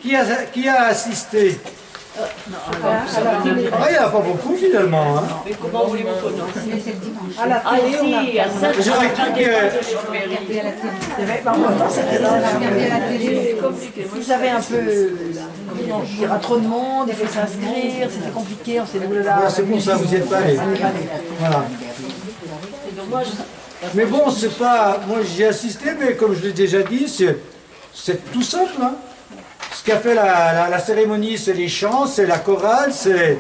Qui a assisté? Ah, il n'y en a pas beaucoup finalement. Hein. Mais comment voulez-vous connaître? Ah si, à ça, J'aurais cru que... Vous avez un peu, il y aura trop de monde, il faut s'inscrire, c'était compliqué, on s'est dit Voilà, c'est pour ça que vous n'y êtes pas allés. Voilà. Mais bon, c'est pas... Moi j'y ai assisté, mais comme je l'ai déjà dit, c'est tout simple. Hein. Ce qu'a fait la cérémonie, c'est les chants, c'est la chorale, c'est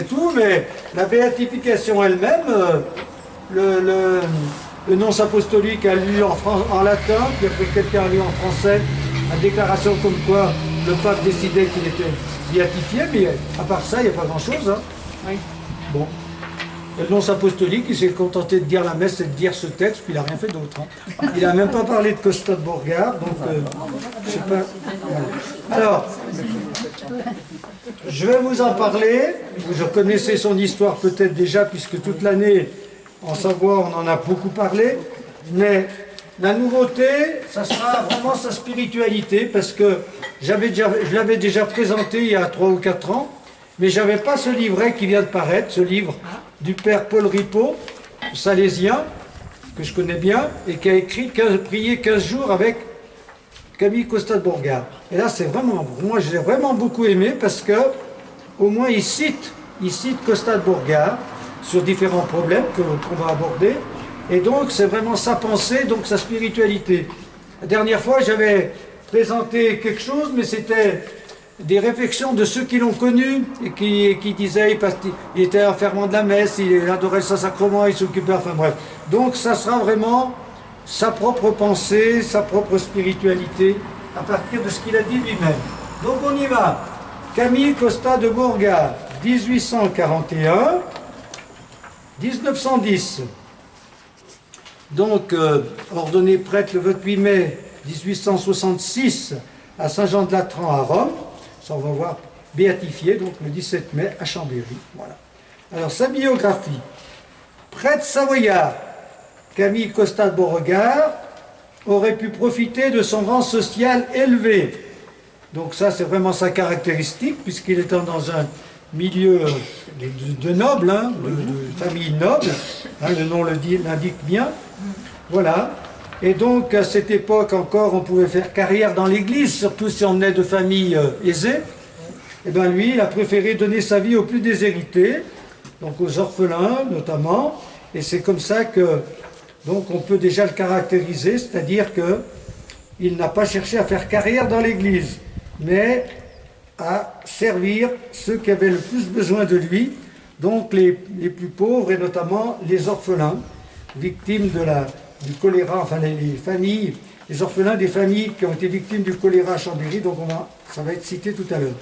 tout, mais la béatification elle-même, le nonce apostolique a lu en latin, puis après quelqu'un a lu en français, la déclaration comme quoi le pape décidait qu'il était béatifié, mais à part ça, il n'y a pas grand-chose. Hein. Oui. Bon. Le nonce apostolique, il s'est contenté de dire la messe et de dire ce texte, puis il n'a rien fait d'autre. Hein. Il n'a même pas parlé de Costa de Borgard, donc je sais pas. Voilà. Alors, je vais vous en parler. Vous connaissez son histoire peut-être déjà, puisque toute l'année, en Savoie, on en a beaucoup parlé. Mais la nouveauté, ça sera vraiment sa spiritualité, parce que je l'avais déjà présenté il y a 3 ou 4 ans, mais je n'avais pas ce livret qui vient de paraître, ce livre du père Paul Ripaud, salésien, que je connais bien, et qui a écrit prier 15 jours avec Camille Costa de Borgard. Et là, c'est vraiment, moi je l'ai vraiment beaucoup aimé, parce que au moins il cite Costa de Borgard sur différents problèmes qu'on va aborder, et donc c'est vraiment sa pensée, donc sa spiritualité. La dernière fois, j'avais présenté quelque chose, mais c'était des réflexions de ceux qui l'ont connu et qui disaient qu'il était un fervent de la messe, il adorait le Saint-Sacrement, il s'occupait, enfin bref. Donc ça sera vraiment sa propre pensée, sa propre spiritualité, à partir de ce qu'il a dit lui-même. Donc on y va. Camille Costa de Borgard, 1841-1910. Donc ordonné prêtre le 28 mai 1866 à Saint-Jean-de-Latran à Rome. Ça, on va voir, béatifié, donc le 17 mai à Chambéry. Voilà. Alors, sa biographie. Prêtre savoyard, Camille Costa de Borgard aurait pu profiter de son rang social élevé. Donc ça, c'est vraiment sa caractéristique, puisqu'il est dans un milieu de nobles, hein, de famille noble, hein, le nom l'indique bien. Voilà. Et donc, à cette époque encore, on pouvait faire carrière dans l'église, surtout si on venait de familles aisées. Et bien lui, il a préféré donner sa vie aux plus déshérités, donc aux orphelins notamment. Et c'est comme ça que, donc, on peut déjà le caractériser, c'est-à-dire qu'il n'a pas cherché à faire carrière dans l'église, mais à servir ceux qui avaient le plus besoin de lui, donc les plus pauvres et notamment les orphelins, victimes du choléra, enfin les familles, les orphelins des familles qui ont été victimes du choléra à Chambéry, donc ça va être cité tout à l'heure.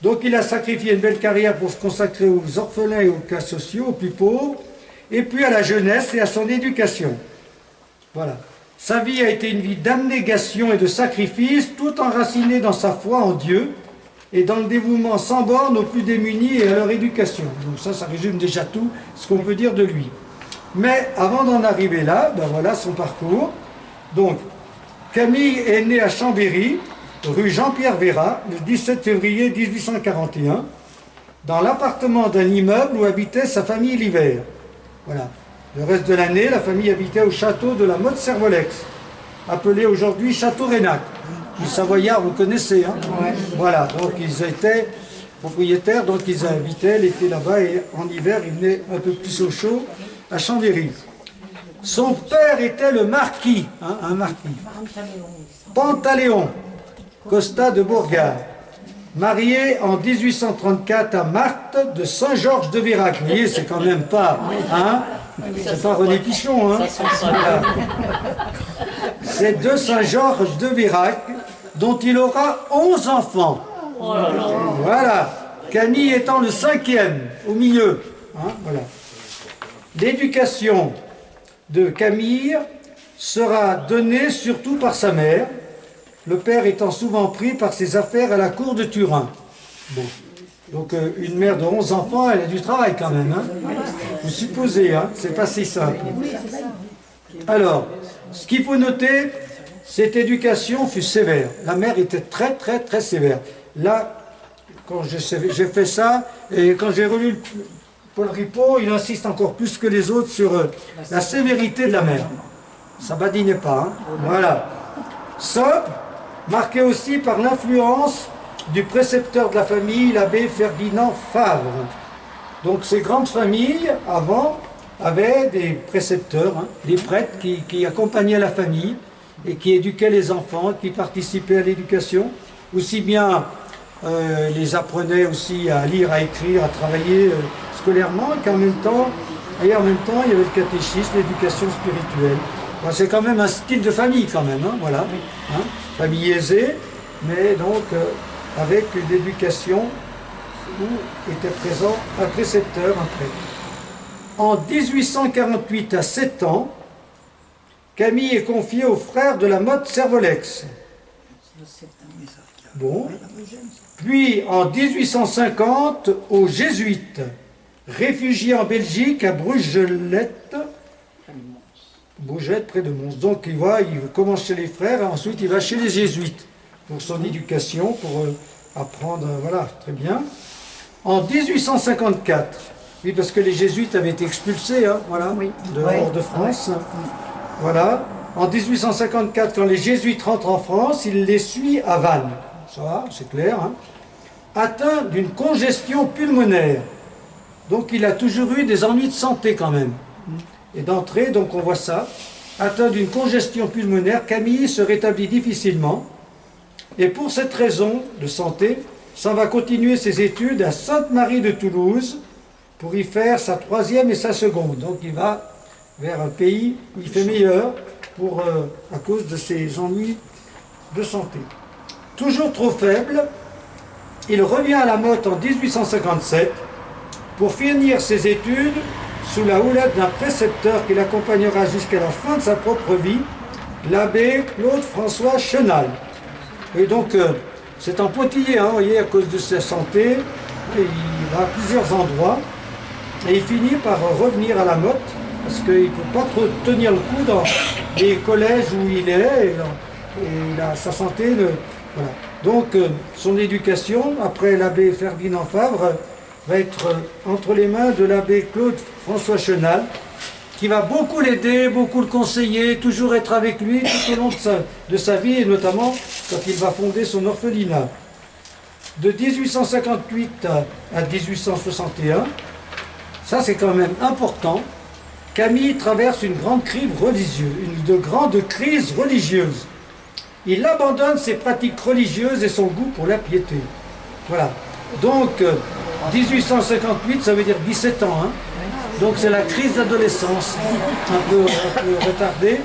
Donc il a sacrifié une belle carrière pour se consacrer aux orphelins et aux cas sociaux, aux plus pauvres, et puis à la jeunesse et à son éducation. Voilà. Sa vie a été une vie d'abnégation et de sacrifice, tout enracinée dans sa foi en Dieu et dans le dévouement sans borne aux plus démunis et à leur éducation. Donc ça résume déjà tout ce qu'on peut dire de lui. Mais avant d'en arriver là, ben voilà son parcours. Donc, Camille est né à Chambéry, rue Jean-Pierre Vérat, le 17 février 1841, dans l'appartement d'un immeuble où habitait sa famille l'hiver. Voilà. Le reste de l'année, la famille habitait au château de la Motte-Servolex, appelé aujourd'hui Château Reynac. Les Savoyards, vous connaissez, hein? Ouais. Voilà, donc ils étaient propriétaires, donc ils habitaient l'été là-bas, et en hiver, ils venaient un peu plus au chaud, à Chambéry. Son père était le marquis, hein, un marquis, Pantaléon Costa de Borgard, marié en 1834 à Marthe de Saint-Georges de Vérac. Vous voyez, c'est quand même pas, hein, c'est pas René Pichon, hein. C'est de Saint-Georges de Vérac, dont il aura 11 enfants. Voilà, Camille étant le 5e, au milieu, hein, voilà. L'éducation de Camille sera donnée surtout par sa mère, le père étant souvent pris par ses affaires à la cour de Turin. Bon. Donc une mère de 11 enfants, elle a du travail quand même. Hein. Vous supposez, hein, c'est pas si simple. Alors, ce qu'il faut noter, cette éducation fut sévère. La mère était très, très, très sévère. Là, quand j'ai fait ça, et quand j'ai relu Paul Ripaud, il insiste encore plus que les autres sur la sévérité de la mère. Ça badinait pas, hein. Voilà. Sobre, marqué aussi par l'influence du précepteur de la famille, l'abbé Ferdinand Favre. Donc ces grandes familles, avant, avaient des précepteurs, hein, des prêtres qui accompagnaient la famille et qui éduquaient les enfants, qui participaient à l'éducation, aussi bien les apprenaient aussi à lire, à écrire, à travailler scolairement, qu'en même temps, il y avait le catéchisme, l'éducation spirituelle. Enfin, c'est quand même un style de famille quand même, hein, voilà. Hein, famille aisée, mais donc avec une éducation où était présent un précepteur, un prêtre. En 1848, à 7 ans, Camille est confiée aux frères de la Motte Servolex. Bon. Puis en 1850, aux Jésuites, réfugiés en Belgique, à Brugelette, près de Mons. Donc il commence chez les frères, et ensuite il va chez les Jésuites pour son éducation, pour apprendre, voilà, très bien. En 1854, oui, parce que les Jésuites avaient été expulsés, hein, voilà, hors de France. Voilà. En 1854, quand les Jésuites rentrent en France, il les suit à Vannes. Ça va, c'est clair. Hein. Atteint d'une congestion pulmonaire. Donc il a toujours eu des ennuis de santé quand même. Et d'entrée, donc on voit ça. Atteint d'une congestion pulmonaire, Camille se rétablit difficilement. Et pour cette raison de santé, s'en va continuer ses études à Sainte-Marie de Toulouse pour y faire sa 3e et sa seconde. Donc il va vers un pays où il fait meilleur à cause de ses ennuis de santé. Toujours trop faible, il revient à la Motte en 1857 pour finir ses études sous la houlette d'un précepteur qui l'accompagnera jusqu'à la fin de sa propre vie, l'abbé Claude François Chenal. Et donc, c'est en pointillé, hein, vous voyez, à cause de sa santé, il va à plusieurs endroits, et il finit par revenir à la Motte, parce qu'il ne peut pas trop tenir le coup dans les collèges où il est, et sa santé, voilà. Donc, son éducation, après l'abbé Ferdinand Favre, va être entre les mains de l'abbé Claude François Chenal, qui va beaucoup l'aider, beaucoup le conseiller, toujours être avec lui tout au long de sa vie, et notamment quand il va fonder son orphelinat. De 1858 à 1861, ça c'est quand même important, Camille traverse une grande crise religieuse, une grande crise religieuse. Il abandonne ses pratiques religieuses et son goût pour la piété. Voilà. Donc, 1858, ça veut dire 17 ans. Hein. Donc, c'est la crise d'adolescence, un peu retardée.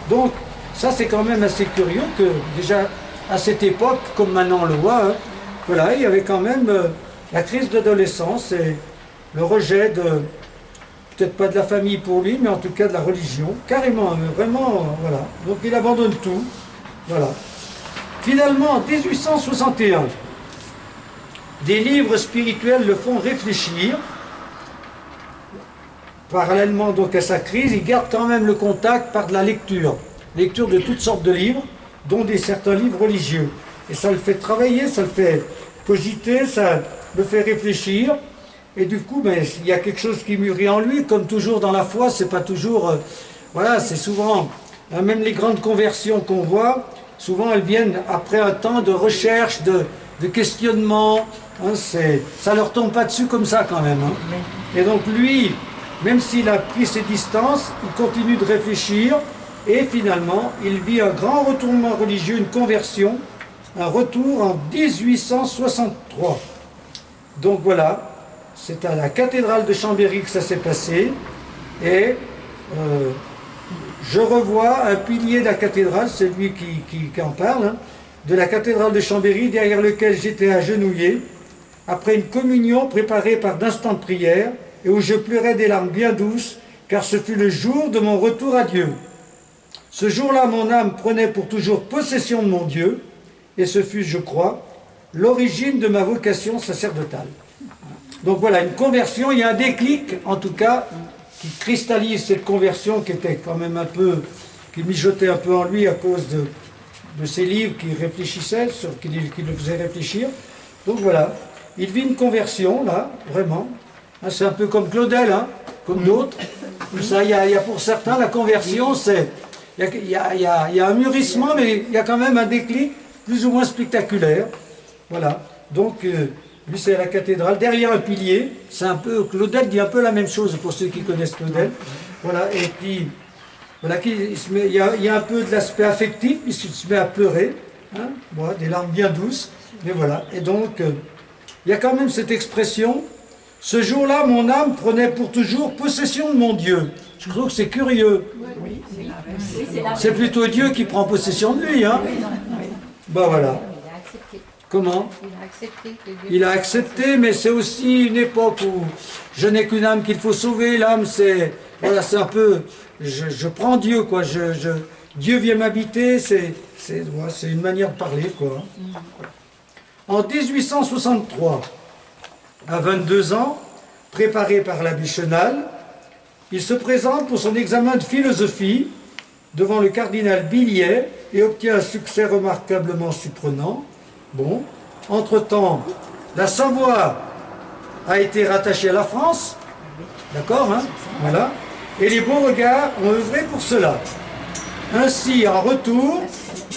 Donc, ça, c'est quand même assez curieux que, déjà, à cette époque, comme maintenant on le voit, hein, voilà, il y avait quand même la crise d'adolescence et le rejet de, peut-être pas de la famille pour lui, mais en tout cas de la religion. Carrément, vraiment, voilà. Donc, il abandonne tout. Voilà. Finalement, en 1861, des livres spirituels le font réfléchir. Parallèlement donc à sa crise, il garde quand même le contact par de la lecture. Lecture de toutes sortes de livres, dont certains livres religieux. Et ça le fait travailler, ça le fait cogiter, ça le fait réfléchir. Et du coup, ben, il y a quelque chose qui mûrit en lui, comme toujours dans la foi, c'est pas toujours... voilà, c'est souvent... même les grandes conversions qu'on voit, souvent elles viennent après un temps de recherche, de questionnement. Hein, ça ne leur tombe pas dessus comme ça quand même. Hein. Et donc lui, même s'il a pris ses distances, il continue de réfléchir et finalement, il vit un grand retournement religieux, une conversion, un retour en 1863. Donc voilà, c'est à la cathédrale de Chambéry que ça s'est passé et je revois un pilier de la cathédrale, c'est lui qui en parle, hein, de la cathédrale de Chambéry, derrière lequel j'étais agenouillé, après une communion préparée par d'instants de prière, et où je pleurais des larmes bien douces, car ce fut le jour de mon retour à Dieu. Ce jour-là, mon âme prenait pour toujours possession de mon Dieu, et ce fut, je crois, l'origine de ma vocation sacerdotale. Donc voilà, une conversion, il y a un déclic, en tout cas, qui cristallise cette conversion qui était quand même un peu qui mijotait un peu en lui à cause de ses livres qui réfléchissaient, qui le faisaient réfléchir. Donc voilà, il vit une conversion, là, vraiment. Hein, c'est un peu comme Claudel, hein, comme d'autres. Ça, il y a pour certains, la conversion, c'est... Il y a un mûrissement, mais il y a quand même un déclic plus ou moins spectaculaire. Voilà. Donc, lui, c'est à la cathédrale, derrière un pilier. C'est un peu... Claudel dit un peu la même chose pour ceux qui connaissent Claudel. Voilà, et puis... Voilà, il y a un peu de l'aspect affectif, puisqu'il se met à pleurer. Hein, voilà, des larmes bien douces. Mais voilà. Et donc, il y a quand même cette expression... Ce jour-là, mon âme prenait pour toujours possession de mon Dieu. Je trouve que c'est curieux. C'est plutôt Dieu qui prend possession de lui. Hein. Ben voilà. Comment? Il a accepté, mais c'est aussi une époque où je n'ai qu'une âme qu'il faut sauver. L'âme, c'est... Voilà, c'est un peu... Je prends Dieu, quoi. Dieu vient m'habiter, c'est une manière de parler, quoi. En 1863... à 22 ans, préparé par l'abbé Chenal, il se présente pour son examen de philosophie devant le cardinal Billiet et obtient un succès remarquablement surprenant. Bon, entre-temps, la Savoie a été rattachée à la France, d'accord, hein, voilà, et les Beauregard ont œuvré pour cela. Ainsi, en retour,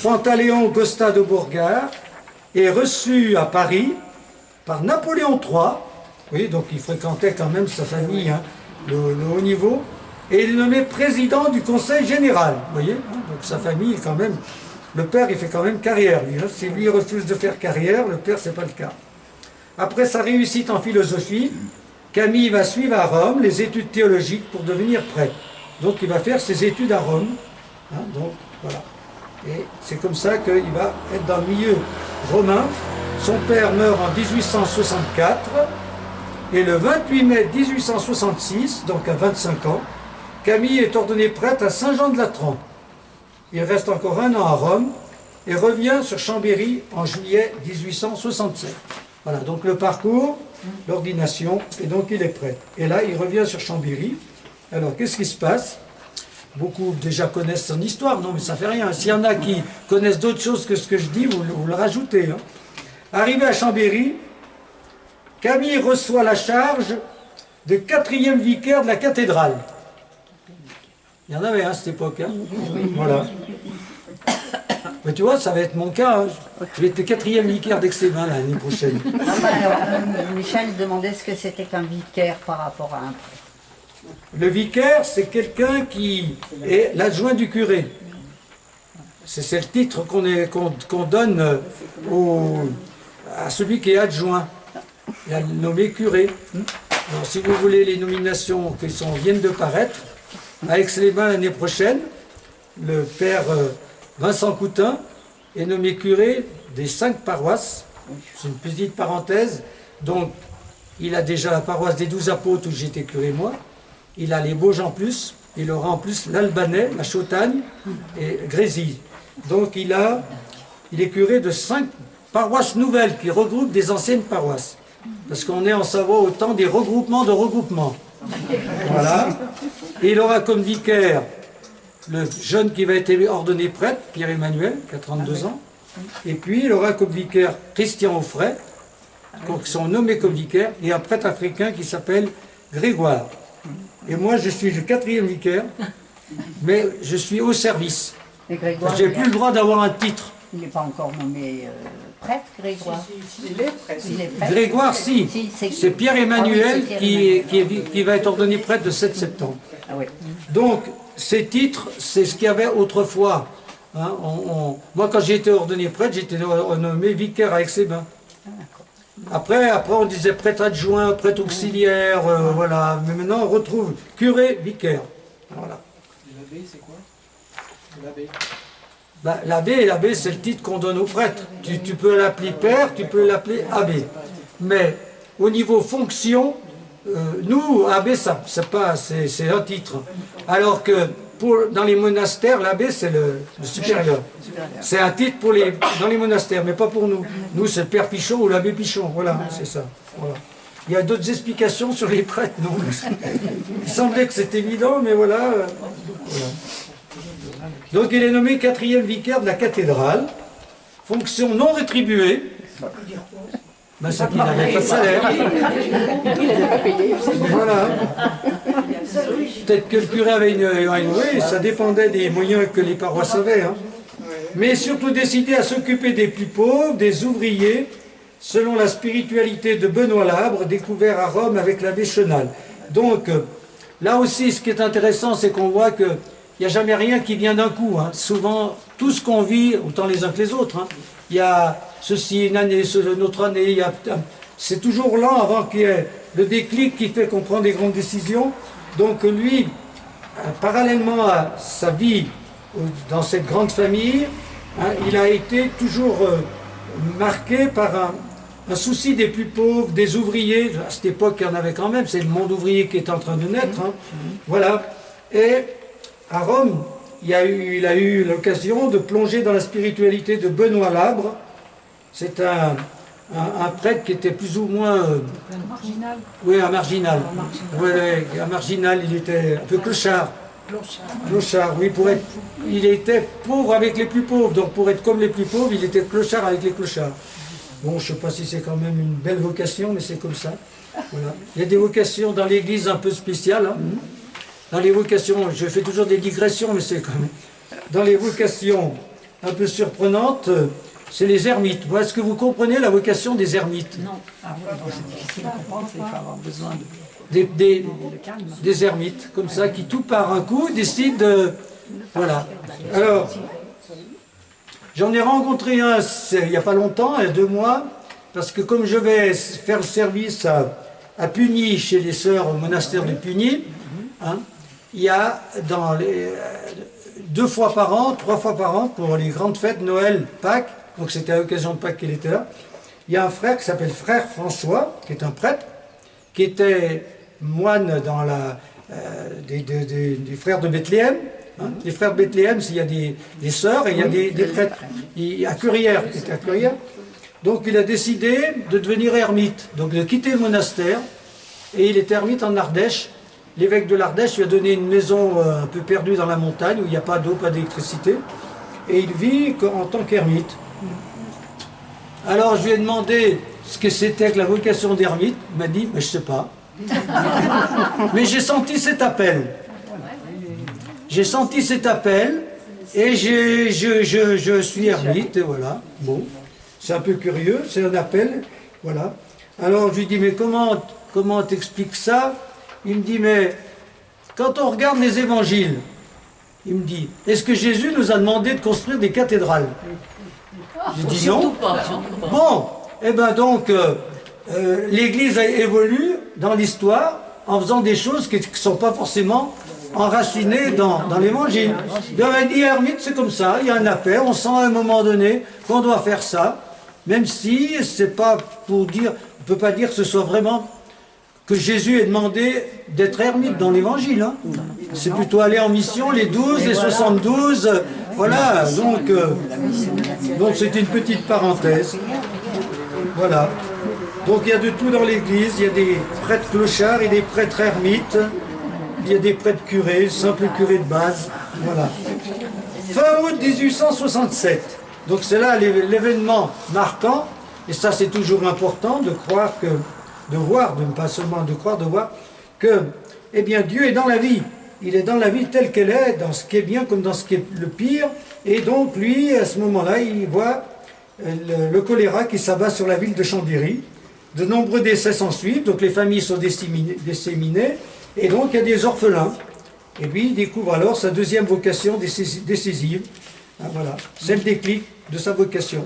Pantaléon Gosta de Beauregard est reçu à Paris par Napoléon III, oui, donc il fréquentait quand même sa famille, hein, le haut niveau, et il est nommé président du Conseil général, vous voyez, hein, donc sa famille, quand même, le père, il fait quand même carrière, lui, hein, si lui refuse de faire carrière, le père, c'est pas le cas. Après sa réussite en philosophie, Camille va suivre à Rome les études théologiques pour devenir prêtre. Donc il va faire ses études à Rome, hein, donc voilà. Et c'est comme ça qu'il va être dans le milieu romain. Son père meurt en 1864 et le 28 mai 1866, donc à 25 ans, Camille est ordonné prêtre à Saint-Jean-de-Latran. Il reste encore un an à Rome et revient sur Chambéry en juillet 1867. Voilà, donc le parcours, l'ordination, et donc il est prêtre. Et là, il revient sur Chambéry. Alors, qu'est-ce qui se passe? Beaucoup déjà connaissent son histoire, non mais ça fait rien. S'il y en a qui connaissent d'autres choses que ce que je dis, vous le rajoutez. Hein. Arrivé à Chambéry, Camille reçoit la charge de 4e vicaire de la cathédrale. Il y en avait à cette époque. Hein. Voilà. Mais tu vois, ça va être mon cas. Hein. Je vais être 4e vicaire d'Aix-les-Bains l'année prochaine. Michel demandait ce que c'était qu'un vicaire par rapport à un prêtre. Le vicaire, c'est quelqu'un qui est l'adjoint du curé. C'est le titre qu'on donne à celui qui est adjoint. Il a nommé curé. Alors, si vous voulez les nominations qui viennent de paraître, à Aix-les-Bains l'année prochaine, le père Vincent Coutin est nommé curé des 5 paroisses. C'est une petite parenthèse. Donc, il a déjà la paroisse des 12 apôtres où j'étais curé moi. Il a les Bauges en plus, il aura en plus l'Albanais, la Chautagne et Grésy. Donc il est curé de 5 paroisses nouvelles qui regroupent des anciennes paroisses. Parce qu'on est en Savoie au temps des regroupements de regroupements. Voilà. Et il aura comme vicaire le jeune qui va être ordonné prêtre, Pierre-Emmanuel, qui a 32 ans. Et puis il aura comme vicaire Christian Auffray, qui sont nommés comme vicaire, et un prêtre africain qui s'appelle Grégoire. Et moi, je suis le 4e vicaire, mais je suis au service. Je n'ai plus le droit d'avoir un titre. Il n'est pas encore nommé prêtre, Grégoire. Il est prêtre. Grégoire, si. C'est Pierre-Emmanuel qui va être ordonné prêtre le 7 septembre. Ah oui. Donc, ces titres, c'est ce qu'il y avait autrefois. Hein, moi, quand j'ai été ordonné prêtre, j'étais nommé vicaire à Aix-les-Bains. Après, on disait prêtre adjoint, prêtre auxiliaire, voilà. Mais maintenant, on retrouve curé, vicaire. Voilà. L'abbé, c'est quoi? L'abbé. Ben, l'abbé, c'est le titre qu'on donne au prêtre. Tu peux l'appeler père, tu peux l'appeler abbé. Mais au niveau fonction, nous, abbé, c'est un titre. Alors que dans les monastères, l'abbé, c'est le supérieur. C'est un titre dans les monastères, mais pas pour nous. Nous, c'est le père Pichon ou l'abbé Pichon. Voilà, c'est ça. Voilà. Il y a d'autres explications sur les prêtres, non? Il semblait que c'était évident, mais voilà. Donc il est nommé 4e vicaire de la cathédrale, fonction non rétribuée. Ben, ça qu'il n'avait pas de salaire. Voilà. Peut-être que le curé avait oui, ça dépendait des moyens que les paroisses avaient. Hein. Mais surtout décidé à s'occuper des plus pauvres, des ouvriers, selon la spiritualité de Benoît Labre, découvert à Rome avec l'abbé Chenal. Donc, là aussi, ce qui est intéressant, c'est qu'on voit qu'il n'y a jamais rien qui vient d'un coup. Hein. Souvent, tout ce qu'on vit, autant les uns que les autres, hein, il y a ceci, une année, une autre année, c'est toujours lent avant qu'il y ait le déclic qui fait qu'on prend des grandes décisions. Donc lui, parallèlement à sa vie dans cette grande famille, hein, il a été toujours marqué par un souci des plus pauvres, des ouvriers. À cette époque, il y en avait quand même, c'est le monde ouvrier qui est en train de naître. Hein. Voilà. Et à Rome, il a eu l'occasion de plonger dans la spiritualité de Benoît Labre. C'est un prêtre qui était plus ou moins... Marginal. Oui, un marginal. Oui, un marginal, il était un peu clochard. Clochard, oui, il était pauvre avec les plus pauvres. Donc pour être comme les plus pauvres, il était clochard avec les clochards. Bon, je ne sais pas si c'est quand même une belle vocation, mais c'est comme ça. Voilà. Il y a des vocations dans l'Église un peu spéciales. Hein. Dans les vocations, je fais toujours des digressions, mais c'est quand même... Dans les vocations un peu surprenantes, c'est les ermites. Voilà, est-ce que vous comprenez la vocation des ermites? Non. Ah oui, c'est difficile à comprendre, il faut avoir besoin de calme. Des ermites, comme ça, qui tout par un coup décident de... Voilà. Alors, j'en ai rencontré un il n'y a pas longtemps, il y a 2 mois, parce que comme je vais faire le service à Pugny, chez les sœurs au monastère de Pugny, hein, il y a dans 2 fois par an, 3 fois par an, pour les grandes fêtes, Noël, Pâques, donc c'était à l'occasion de Pâques qu'il était là, il y a un frère qui s'appelle Frère François, qui est un prêtre, qui était moine dans des frères de Bethléem. Hein. Les frères de Bethléem, il y a des sœurs et il y a des prêtres. À Currières, il était à Currières. Donc il a décidé de devenir ermite, donc de quitter le monastère, et il est ermite en Ardèche. L'évêque de l'Ardèche lui a donné une maison un peu perdue dans la montagne, où il n'y a pas d'eau, pas d'électricité, et il vit en tant qu'ermite. Alors je lui ai demandé ce que c'était que la vocation d'ermite. Il m'a dit, mais je ne sais pas. Mais j'ai senti cet appel. J'ai senti cet appel, et je suis ermite, et voilà. Bon, c'est un peu curieux, c'est un appel, voilà. Alors je lui dis, mais comment t'expliques ça? Il me dit, mais quand on regarde les évangiles, il me dit, est-ce que Jésus nous a demandé de construire des cathédrales? J'ai dit non. Bon, eh bien donc, l'Église évolue dans l'histoire en faisant des choses qui ne sont pas forcément enracinées dans l'Évangile. Il a dit, ermite, c'est comme ça, il y a un appel, on sent à un moment donné qu'on doit faire ça, même si c'est pas pour dire, on ne peut pas dire que ce soit vraiment que Jésus ait demandé d'être ermite dans l'Évangile. Hein. C'est plutôt aller en mission, les 12, les 72, voilà, donc c'est une petite parenthèse. Voilà. Donc il y a de tout dans l'Église, il y a des prêtres clochards et des prêtres ermites, il y a des prêtres curés, simples curés de base, voilà. Fin août 1867, donc c'est là l'événement marquant, et ça c'est toujours important de croire que, de voir, de pas seulement de croire, de voir que, eh bien Dieu est dans la vie, il est dans la vie telle qu'elle est, dans ce qui est bien comme dans ce qui est le pire, et donc lui, à ce moment-là, il voit le choléra qui s'abat sur la ville de Chambéry. De nombreux décès s'en suivent, donc les familles sont disséminées, et donc il y a des orphelins. Et lui, il découvre alors sa deuxième vocation décisive. Ah, voilà, c'est le déclic de sa vocation.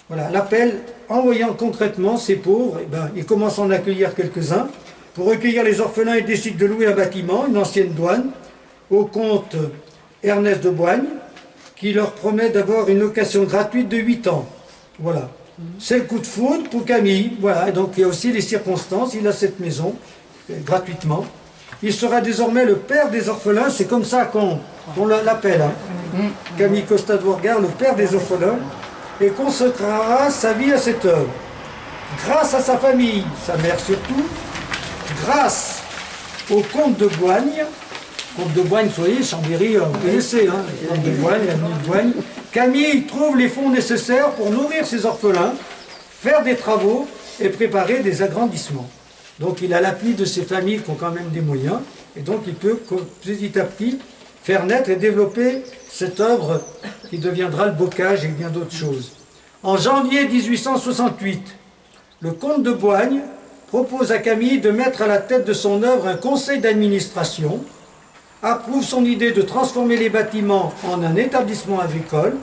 Voilà, l'appel, en voyant concrètement ces pauvres, eh ben, il commence à en accueillir quelques-uns. Pour recueillir les orphelins, il décide de louer un bâtiment, une ancienne douane, au comte Ernest de Boigne, qui leur promet d'abord une location gratuite de 8 ans. Voilà. C'est le coup de foudre pour Camille. Voilà. Et donc il y a aussi les circonstances. Il a cette maison gratuitement. Il sera désormais le père des orphelins. C'est comme ça qu'on l'appelle. Hein. Camille Costa de Bourgard, le père des orphelins, et consacrera sa vie à cette œuvre. Grâce à sa famille, sa mère surtout, grâce au comte de Boigne, Comte de Boigne, vous voyez, Chambéry, vous connaissez, hein, Comte de Boigne, l'avenue de Boigne. Camille trouve les fonds nécessaires pour nourrir ses orphelins, faire des travaux et préparer des agrandissements. Donc il a l'appui de ses familles qui ont quand même des moyens, et donc il peut petit à petit faire naître et développer cette œuvre qui deviendra le bocage et bien d'autres choses. En janvier 1868, le comte de Boigne propose à Camille de mettre à la tête de son œuvre un conseil d'administration, approuve son idée de transformer les bâtiments en un établissement agricole,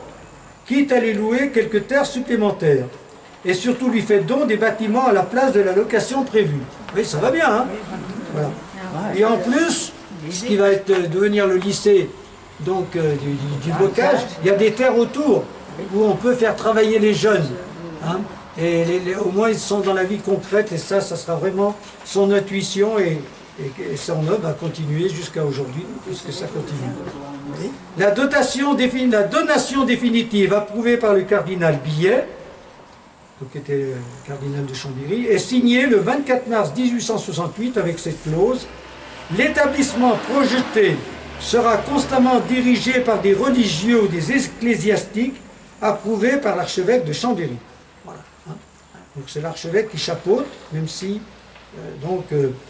quitte à les louer quelques terres supplémentaires, et surtout lui fait don des bâtiments à la place de la location prévue. Oui, ça va bien, hein? Voilà. Et en plus, ce qui va devenir le lycée donc, du bocage, il y a des terres autour où on peut faire travailler les jeunes. Hein? Et au moins ils sont dans la vie concrète, et ça sera vraiment son intuition, et son œuvre va continuer jusqu'à aujourd'hui, puisque ça continue. La donation définitive approuvée par le cardinal Billet, qui était le cardinal de Chambéry, est signée le 24 mars 1868 avec cette clause: l'établissement projeté sera constamment dirigé par des religieux ou des ecclésiastiques approuvés par l'archevêque de Chambéry. Voilà. Hein. Donc c'est l'archevêque qui chapeaute, même si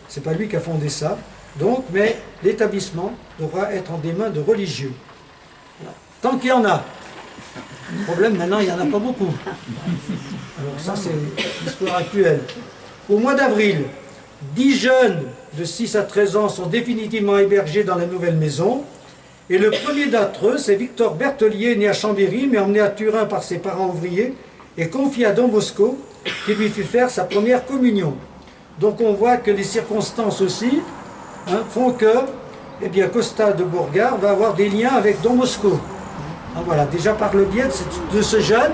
c'est pas lui qui a fondé ça. Donc, mais l'établissement devra être en des mains de religieux. Voilà. Tant qu'il y en a. Le problème maintenant, il n'y en a pas beaucoup. Alors ça, c'est l'histoire actuelle. Au mois d'avril, 10 jeunes de 6 à 13 ans sont définitivement hébergés dans la nouvelle maison. Et le premier d'entre eux, c'est Victor Berthelier, né à Chambéry, mais emmené à Turin par ses parents ouvriers, et confié à Don Bosco, qui lui fit faire sa première communion. Donc on voit que les circonstances aussi font que Costa de Bourgard va avoir des liens avec Don Bosco. Voilà, déjà par le biais de ce jeune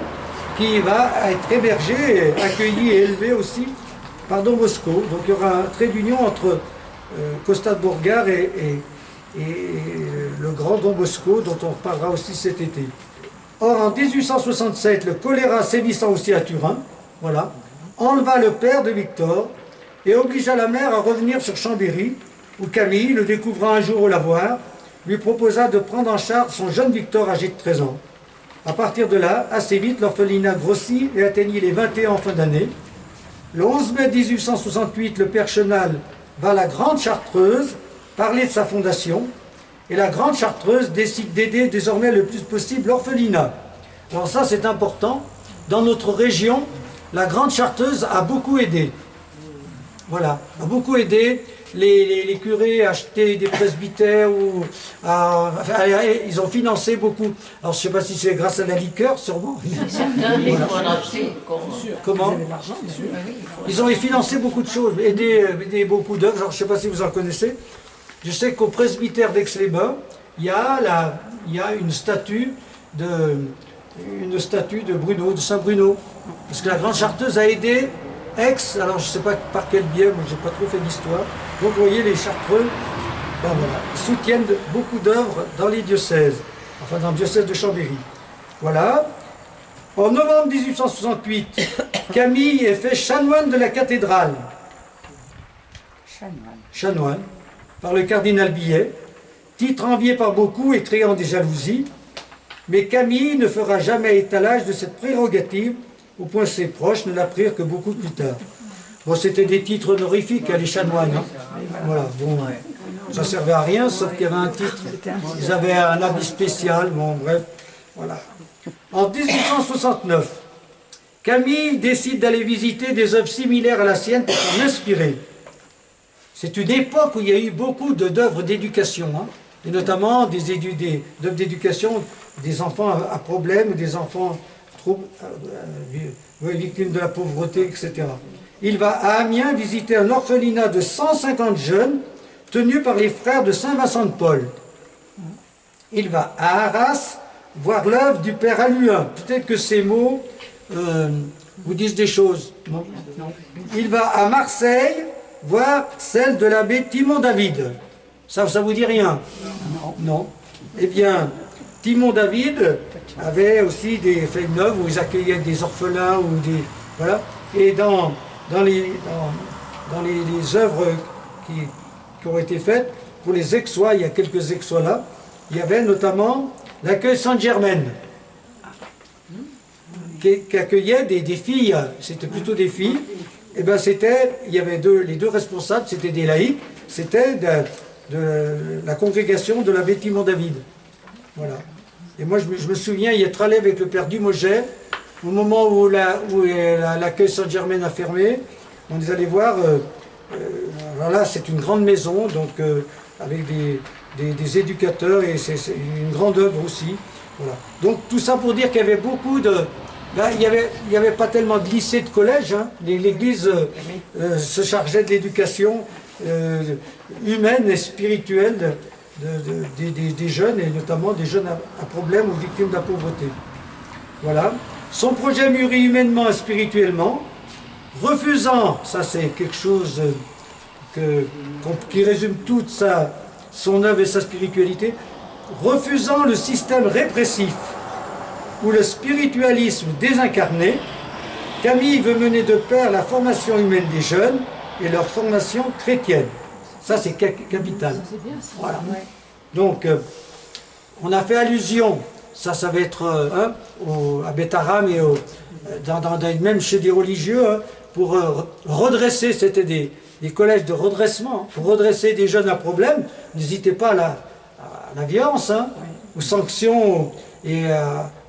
qui va être hébergé, accueilli et élevé aussi par Don Bosco. Donc il y aura un trait d'union entre Costa de Bourgard et le grand Don Bosco, dont on reparlera aussi cet été. Or, en 1867, le choléra sévissant aussi à Turin, voilà, enleva le père de Victor et obligea la mère à revenir sur Chambéry, où Camille, le découvrant un jour au lavoir, lui proposa de prendre en charge son jeune Victor âgé de 13 ans. À partir de là, assez vite, l'orphelinat grossit et atteignit les 21 en fin d'année. Le 11 mai 1868, le père Chenal va à la Grande Chartreuse parler de sa fondation, et la Grande Chartreuse décide d'aider désormais le plus possible l'orphelinat. Alors ça, c'est important. Dans notre région, la Grande Chartreuse a beaucoup aidé. Voilà, a beaucoup aidé. Les curés achetaient des presbytères, ils ont financé beaucoup. Alors je ne sais pas si c'est grâce à la liqueur, sûrement. Voilà. Comment? Ils ont financé beaucoup de choses, aidé beaucoup d'œuvres. Je ne sais pas si vous en connaissez. Je sais qu'au presbytère d'Aix-les-Bains, il y a une statue de Bruno, de Saint Bruno. Parce que la Grande Chartreuse a aidé Aix, alors je ne sais pas par quel biais, moi je n'ai pas trop fait d'histoire. Donc vous voyez, les Chartreux, soutiennent beaucoup d'œuvres dans les diocèses, enfin dans le diocèse de Chambéry. Voilà. En novembre 1868, Camille est fait chanoine de la cathédrale. Chanoine, par le cardinal Billet, titre envié par beaucoup et créant des jalousies, mais Camille ne fera jamais étalage de cette prérogative, au point que ses proches ne l'apprirent que beaucoup plus tard. Bon, c'était des titres honorifiques, les chanoines. Hein. Voilà, bon, ça servait à rien, sauf qu'il y avait un titre. Ils avaient un habit spécial, bon, bref, voilà. En 1869, Camille décide d'aller visiter des œuvres similaires à la sienne pour s'en inspirer. C'est une époque où il y a eu beaucoup d'œuvres d'éducation, hein, et notamment d'œuvres d'éducation des enfants à problème, ou des enfants victimes de la pauvreté, etc. Il va à Amiens visiter un orphelinat de 150 jeunes tenu par les frères de Saint-Vincent de Paul. Il va à Arras voir l'œuvre du père Alluin. Peut-être que ces mots vous disent des choses. Non. Il va à Marseille voir celle de l'abbé Timon David. Ça vous dit rien? Non. Eh bien, Timon David avait aussi fait une œuvre où ils accueillaient des orphelins ou des... Voilà. Et dans les œuvres qui ont été faites, pour les Aixois, il y a quelques Aixois là, il y avait notamment l'accueil Sainte-Germaine, qui accueillait des filles, c'était plutôt des filles, et ben il y avait les deux responsables, c'était des laïcs, c'était de la congrégation de l'abbé Timon David. Voilà. Et moi je me souviens y être allé avec le père Dumoget, au moment où l'accueil Sainte-Germaine a fermé, on est allé voir, voilà, c'est une grande maison, donc avec des éducateurs, et c'est une grande œuvre aussi. Voilà. Donc tout ça pour dire qu'il y avait beaucoup de... Là, il n'y avait pas tellement de lycée, de collège, hein. L'Église se chargeait de l'éducation humaine et spirituelle des jeunes, et notamment des jeunes à problème ou victimes de la pauvreté. Voilà. Son projet mûrit humainement et spirituellement, refusant, ça c'est quelque chose qui résume toute son œuvre et sa spiritualité, refusant le système répressif ou le spiritualisme désincarné, Camille veut mener de pair la formation humaine des jeunes et leur formation chrétienne. Ça, c'est capital. Voilà. Donc, on a fait allusion, ça va être à Bétharam et même chez des religieux, pour redresser, c'était des collèges de redressement, pour redresser des jeunes à problème. N'hésitez pas à la violence, aux sanctions. Et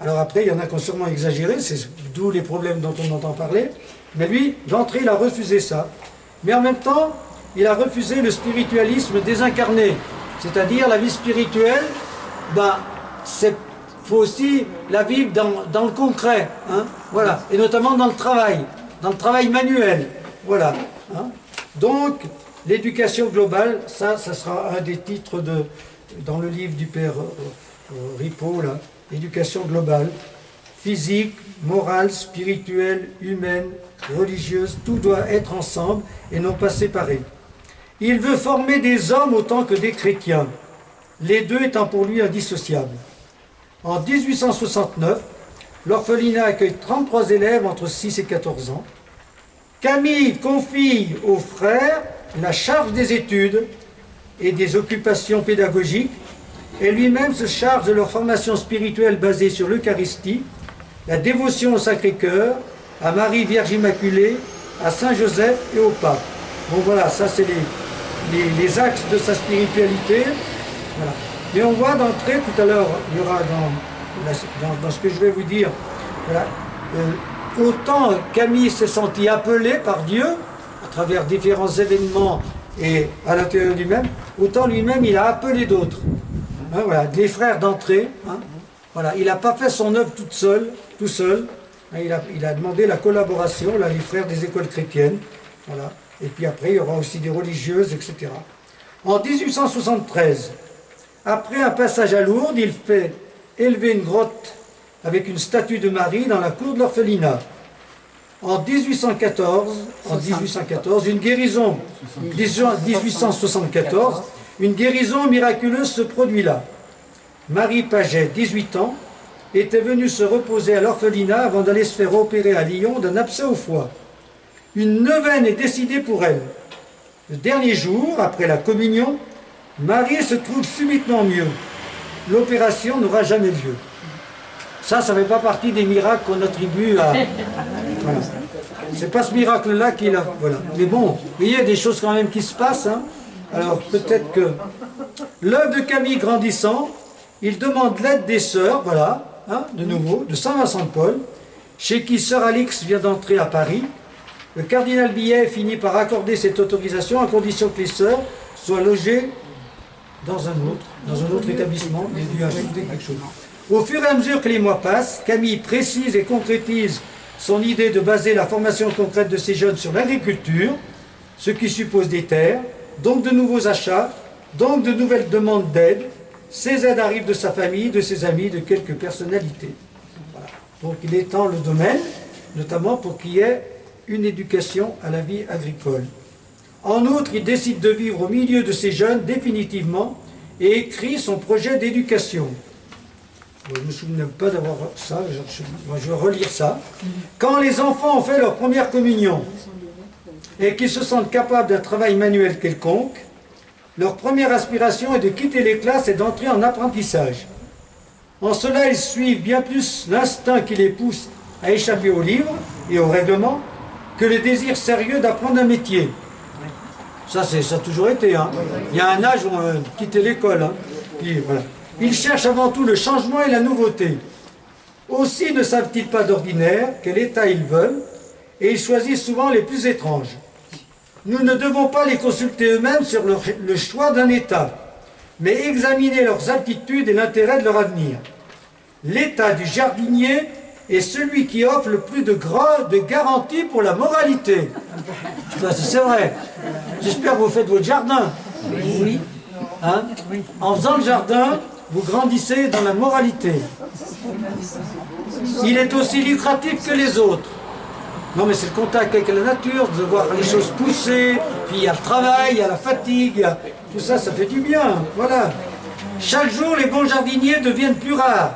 alors après, il y en a qui ont sûrement exagéré, c'est d'où les problèmes dont on entend parler. Mais lui, d'entrée, il a refusé ça. Mais en même temps, il a refusé le spiritualisme désincarné. C'est-à-dire la vie spirituelle, faut aussi la vivre dans le concret. Hein, voilà. Et notamment dans le travail manuel. Voilà. Hein. Donc, l'éducation globale, ça sera un des titres dans le livre du père Ripaud, là. Éducation globale, physique, morale, spirituelle, humaine, religieuse, tout doit être ensemble et non pas séparé. Il veut former des hommes autant que des chrétiens, les deux étant pour lui indissociables. En 1869, l'orphelinat accueille 33 élèves entre 6 et 14 ans. Camille confie aux frères la charge des études et des occupations pédagogiques, et lui-même se charge de leur formation spirituelle basée sur l'Eucharistie, la dévotion au Sacré-Cœur, à Marie Vierge Immaculée, à Saint-Joseph et au Pape. Bon voilà, ça c'est les axes de sa spiritualité. Voilà. Et on voit d'entrée, tout à l'heure, il y aura dans ce que je vais vous dire, voilà, autant Camille s'est senti appelé par Dieu, à travers différents événements et à l'intérieur de lui-même, autant lui-même il a appelé d'autres. Hein, voilà, des frères d'entrée. Hein, voilà, il n'a pas fait son œuvre tout seul. Hein, il a demandé la collaboration, là, les frères des écoles chrétiennes. Voilà. Et puis après, il y aura aussi des religieuses, etc. En 1873, après un passage à Lourdes, il fait élever une grotte avec une statue de Marie dans la cour de l'orphelinat. En 1874, une guérison, 1874, une guérison miraculeuse se produit là. Marie Paget, 18 ans, était venue se reposer à l'orphelinat avant d'aller se faire opérer à Lyon d'un abcès au foie. Une neuvaine est décidée pour elle. Le dernier jour, après la communion, Marie se trouve subitement mieux. L'opération n'aura jamais lieu. Ça ne fait pas partie des miracles qu'on attribue à... Voilà. C'est pas ce miracle-là qu'il a... Voilà. Mais bon, il y a des choses quand même qui se passent. Hein. Alors peut-être que l'œuvre de Camille grandissant, il demande l'aide des sœurs, voilà, hein, de nouveau, de Saint-Vincent de Paul, chez qui sœur Alix vient d'entrer à Paris. Le cardinal Billet finit par accorder cette autorisation à condition que les sœurs soient logées dans un autre établissement. Il a dû ajouter quelque chose. Au fur et à mesure que les mois passent, Camille précise et concrétise son idée de baser la formation concrète de ces jeunes sur l'agriculture, ce qui suppose des terres, donc de nouveaux achats, donc de nouvelles demandes d'aide. Ces aides arrivent de sa famille, de ses amis, de quelques personnalités. Voilà. Donc il étend le domaine, notamment pour qu'il y ait une éducation à la vie agricole. En outre, il décide de vivre au milieu de ces jeunes définitivement et écrit son projet d'éducation. Je ne me souviens pas d'avoir ça, je vais relire ça. Quand les enfants ont fait leur première communion et qu'ils se sentent capables d'un travail manuel quelconque, Leur première aspiration est de quitter les classes et d'entrer en apprentissage. En cela, ils suivent bien plus l'instinct qui les pousse à échapper aux livres et aux règlements que le désir sérieux d'apprendre un métier. Ça a toujours été. Hein. Il y a un âge où on quittait l'école. Hein. Puis, voilà. Ils cherchent avant tout le changement et la nouveauté. Aussi ne savent-ils pas d'ordinaire quel état ils veulent, et ils choisissent souvent les plus étranges. Nous ne devons pas les consulter eux-mêmes sur le choix d'un état, mais examiner leurs aptitudes et l'intérêt de leur avenir. L'état du jardinier est celui qui offre le plus de garanties pour la moralité. C'est vrai. J'espère que vous faites votre jardin. Oui. Hein? En faisant le jardin, vous grandissez dans la moralité. Il est aussi lucratif que les autres. Non, mais c'est le contact avec la nature, de voir les choses pousser, puis il y a le travail, il y a la fatigue, tout ça, ça fait du bien. Voilà. Chaque jour, les bons jardiniers deviennent plus rares.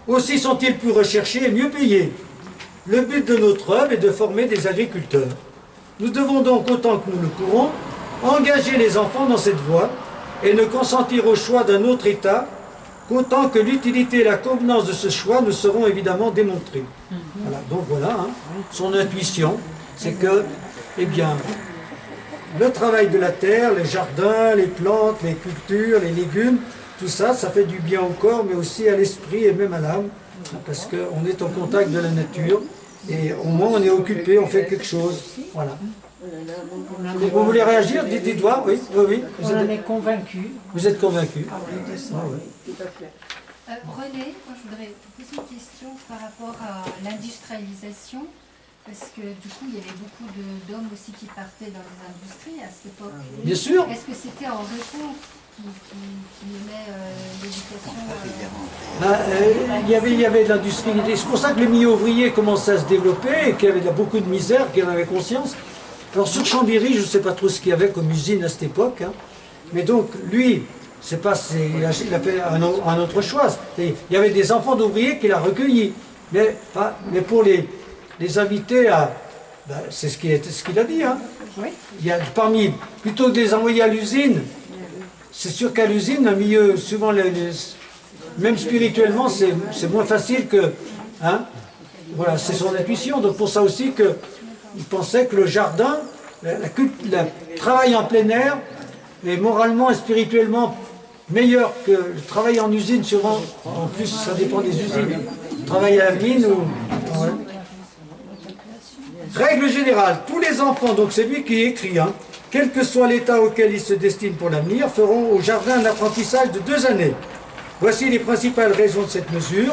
Aussi sont-ils plus recherchés et mieux payés. Le but de notre œuvre est de former des agriculteurs. Nous devons donc, autant que nous le pourrons, engager les enfants dans cette voie et ne consentir au choix d'un autre état qu'autant que l'utilité et la convenance de ce choix nous seront évidemment démontrées. Voilà, donc voilà, hein, son intuition, c'est que, eh bien, le travail de la terre, les jardins, les plantes, les cultures, les légumes, tout ça, ça fait du bien au corps, mais aussi à l'esprit et même à l'âme, parce qu'on est en contact de la nature, et au moins on est occupé, on fait quelque chose. Voilà. Vous voulez réagir? Dites doigts, oui, oui, oui. On en est convaincus. Vous êtes convaincu. René, moi je voudrais poser une question par rapport à l'industrialisation, parce que du coup il y avait beaucoup d'hommes aussi qui partaient dans les industries à cette époque. Bien sûr. Est-ce que c'était en réponse qui menait l'éducation Il y avait de l'industrialité. C'est pour ça que le milieu ouvrier commençait à se développer et qu'il y avait beaucoup de misère, qu'il en avait conscience. Alors sur Chambéry, je ne sais pas trop ce qu'il y avait comme usine à cette époque, hein. Mais donc lui, il a fait un autre choix. Il y avait des enfants d'ouvriers qu'il a recueillis. Mais pour les inviter à... Ben, c'est ce qu'il a dit. Hein. Oui. Il y a plutôt que de les envoyer à l'usine, c'est sûr qu'à l'usine, un milieu, souvent, même spirituellement, c'est moins facile que... Hein, voilà, c'est son intuition. Donc pour ça aussi qu'il pensait que le jardin, le travail en plein air, est moralement et spirituellement meilleur que le travail en usine, souvent. En plus, ça dépend des usines. Travail à la mine ou... Ouais. Règle générale, tous les enfants, donc c'est lui qui écrit, hein, quel que soit l'état auquel ils se destinent pour l'avenir, feront au jardin un apprentissage de 2 années. Voici les principales raisons de cette mesure.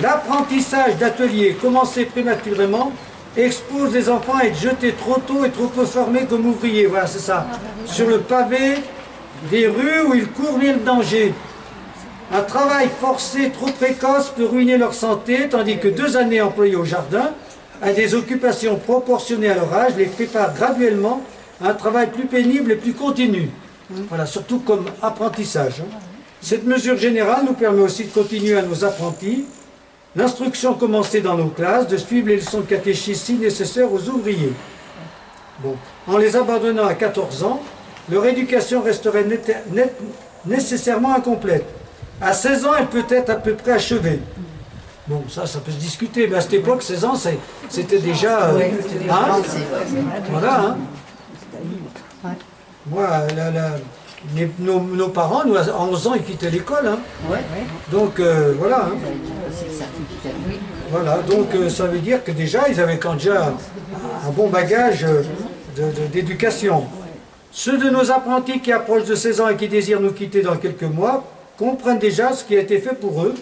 L'apprentissage d'ateliers commencé prématurément expose les enfants à être jetés trop tôt et trop peu formés comme ouvriers. Voilà, c'est ça. Sur le pavé des rues où ils courent mille dangers. Un travail forcé trop précoce peut ruiner leur santé, tandis que 2 années employées au jardin, à des occupations proportionnées à leur âge, les préparent graduellement à un travail plus pénible et plus continu. Voilà, surtout comme apprentissage. Cette mesure générale nous permet aussi de continuer à nos apprentis l'instruction commencée dans nos classes, de suivre les leçons de catéchisme si nécessaires aux ouvriers. Bon. En les abandonnant à 14 ans, leur éducation resterait nécessairement incomplète. À 16 ans, elle peut être à peu près achevée. Bon, ça peut se discuter, mais à cette époque, 16 ans, c'était déjà... hein, voilà, hein. Moi, nos parents, nous, à 11 ans, ils quittaient l'école. Hein. Donc, voilà. Hein. Voilà, donc ça veut dire que déjà, ils avaient quand déjà un bon bagage d'éducation. Ceux de nos apprentis qui approchent de 16 ans et qui désirent nous quitter dans quelques mois comprennent déjà ce qui a été fait pour eux.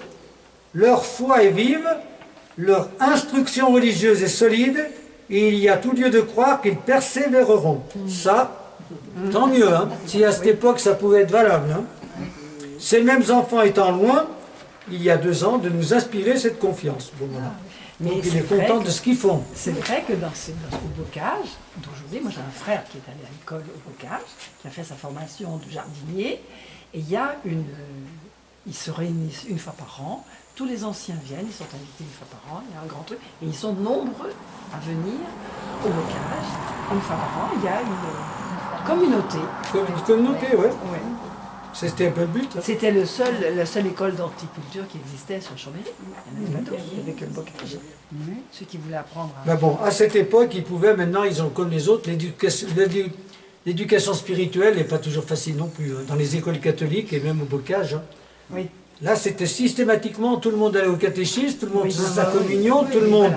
Leur foi est vive, leur instruction religieuse est solide, et il y a tout lieu de croire qu'ils persévéreront. Ça, tant mieux, hein, si à cette époque ça pouvait être valable. Hein. Ces mêmes enfants étant loin, il y a 2 ans, de nous inspirer cette confiance. Bon, voilà. Mais donc il est content de ce qu'ils font. C'est vrai que dans au bocage, d'aujourd'hui, moi j'ai un frère qui est allé à l'école au bocage, qui a fait sa formation de jardinier, et il y a ils se réunissent une fois par an, tous les anciens viennent, ils sont invités une fois par an, il y a un grand truc, et ils sont nombreux à venir au bocage, une fois par an, il y a communauté. Comme une communauté, ouais. Ouais. C'était un peu le but. Hein. C'était la seule école d'horticulture qui existait sur Chambéry. Il n'y en avait pas d'autres, avec le bocage. Ceux qui voulaient apprendre à... Mais bon, à cette époque, ils pouvaient, maintenant, ils ont comme les autres, l'éducation spirituelle n'est pas toujours facile non plus, hein, dans les écoles catholiques et même au bocage. Hein. Oui. Là, c'était systématiquement, tout le monde allait au catéchisme, tout le monde Oui, faisait bah, sa oui. communion, Oui, tout le oui, monde.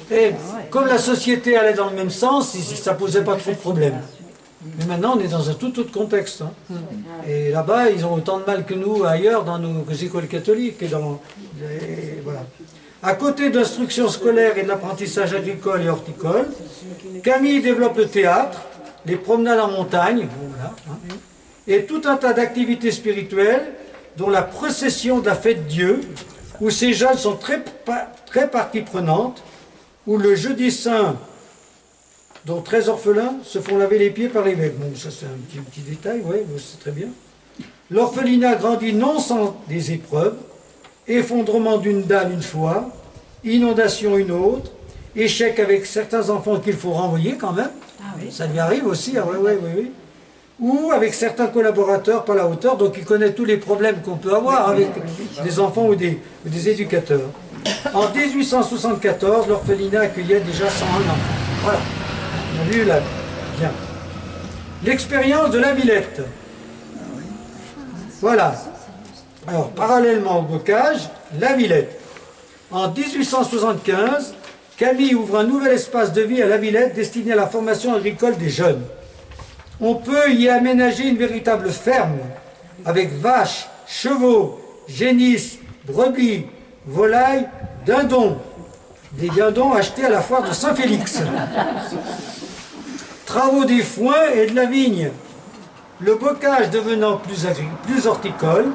voilà. Et comme la société allait dans le même sens, ça ne posait pas trop de problèmes. Mais maintenant, on est dans un tout autre contexte. Hein. Et là-bas, ils ont autant de mal que nous ailleurs dans nos écoles catholiques. Et voilà. À côté d'instruction scolaire et de l'apprentissage agricole et horticole, Camille développe le théâtre, les promenades en montagne, voilà, hein, et tout un tas d'activités spirituelles, dont la procession de la fête Dieu, où ces jeunes sont très partie prenante, où le jeudi saint, dont 13 orphelins se font laver les pieds par l'évêque. Bon, ça c'est un petit détail, oui, c'est très bien. L'orphelinat grandit non sans des épreuves, effondrement d'une dalle une fois, inondation une autre, échec avec certains enfants qu'il faut renvoyer quand même, ça lui arrive aussi, ah, oui. Ou avec certains collaborateurs pas à la hauteur, donc il connaît tous les problèmes qu'on peut avoir avec des enfants ou des éducateurs. En 1874, l'orphelinat accueillait déjà 101 enfants. Voilà. On a vu là. Bien. L'expérience de la Villette. Voilà. Alors, parallèlement au bocage, la Villette. En 1875, Camille ouvre un nouvel espace de vie à la Villette destiné à la formation agricole des jeunes. On peut y aménager une véritable ferme avec vaches, chevaux, génisses, brebis, volailles, dindons. Des dindons achetés à la foire de Saint-Félix. Travaux des foins et de la vigne. Le bocage devenant plus horticole,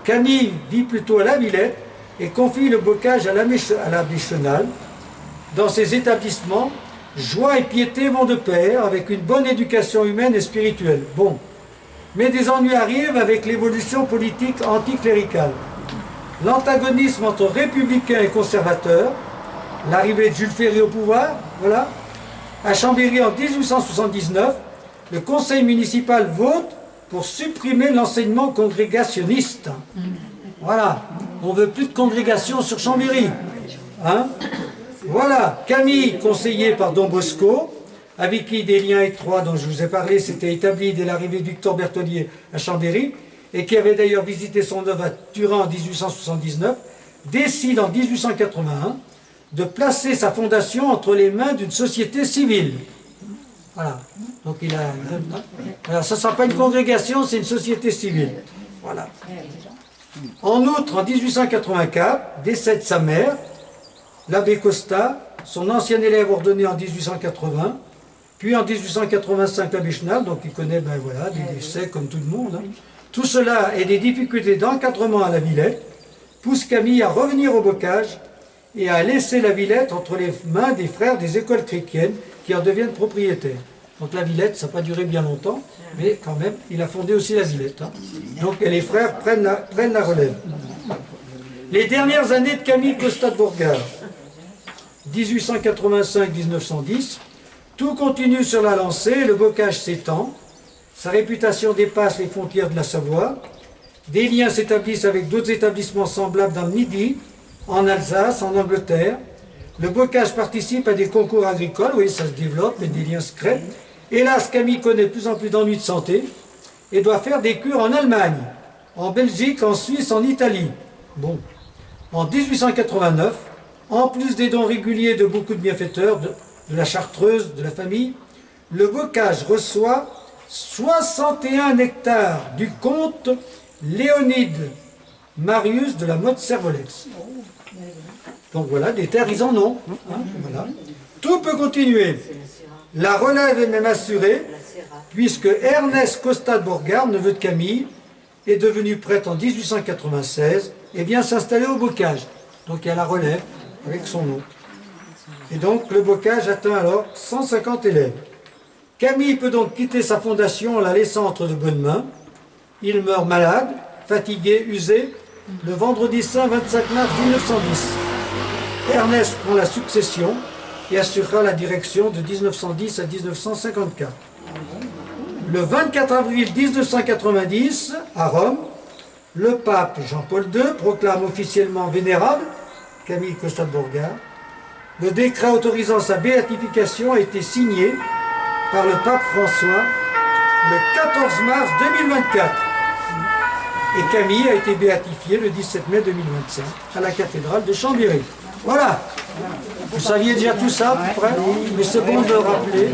Camille vit plutôt à la Villette et confie le bocage à l'abbé Chenal. Dans ces établissements, joie et piété vont de pair avec une bonne éducation humaine et spirituelle. Bon, mais des ennuis arrivent avec l'évolution politique anticléricale. L'antagonisme entre républicains et conservateurs, l'arrivée de Jules Ferry au pouvoir, voilà. À Chambéry en 1879, le conseil municipal vote pour supprimer l'enseignement congrégationniste. Voilà, on ne veut plus de congrégation sur Chambéry. Hein? Voilà, Camille, conseillée par Don Bosco, avec qui des liens étroits dont je vous ai parlé s'étaient établis dès l'arrivée de Victor Berthollier à Chambéry, et qui avait d'ailleurs visité son œuvre à Turin en 1879, décide en 1881 de placer sa fondation entre les mains d'une société civile. Voilà. Donc alors, ça ne sera pas une congrégation, c'est une société civile. Voilà. En outre, en 1884, décède sa mère, l'abbé Costa, son ancien élève ordonné en 1880, puis en 1885 l'abbé Chenal, donc il connaît voilà, des décès comme tout le monde. Hein. Tout cela et des difficultés d'encadrement à la Villette poussent Camille à revenir au bocage et à laisser la Villette entre les mains des frères des écoles chrétiennes qui en deviennent propriétaires. Donc la Villette, ça n'a pas duré bien longtemps, mais quand même, il a fondé aussi la Villette. Hein. Donc les frères prennent la relève. Les dernières années de Camille Costa de Bourgard, 1885-1910, tout continue sur la lancée, le bocage s'étend, sa réputation dépasse les frontières de la Savoie, des liens s'établissent avec d'autres établissements semblables dans le Midi, en Alsace, en Angleterre. Le bocage participe à des concours agricoles, oui, ça se développe, mais des liens se créent. Hélas, Camille connaît de plus en plus d'ennuis de santé et doit faire des cures en Allemagne, en Belgique, en Suisse, en Italie. Bon, en 1889, en plus des dons réguliers de beaucoup de bienfaiteurs, de la Chartreuse, de la famille, le bocage reçoit 61 hectares du comte Léonide Marius de la Motte-Servolex. Donc voilà, des terres, ils en ont. Hein, voilà. Tout peut continuer. La relève est même assurée, puisque Ernest Costa de Bourgard, neveu de Camille, est devenu prêtre en 1896 et vient s'installer au bocage. Donc il y a la relève avec son nom. Et donc le bocage atteint alors 150 élèves. Camille peut donc quitter sa fondation en la laissant entre de bonnes mains. Il meurt malade, fatigué, usé, le vendredi saint 25 mars 1910. Ernest prend la succession et assurera la direction de 1910 à 1954. le 24 avril 1990, à Rome, le pape Jean-Paul II proclame officiellement vénérable Camille Costa de Burgard. Le décret autorisant sa béatification a été signé par le pape François le 14 mars 2024. Et Camille a été béatifiée le 17 mai 2025 à la cathédrale de Chambéry. Voilà. Vous saviez déjà tout ça à peu près, mais c'est bon de le rappeler.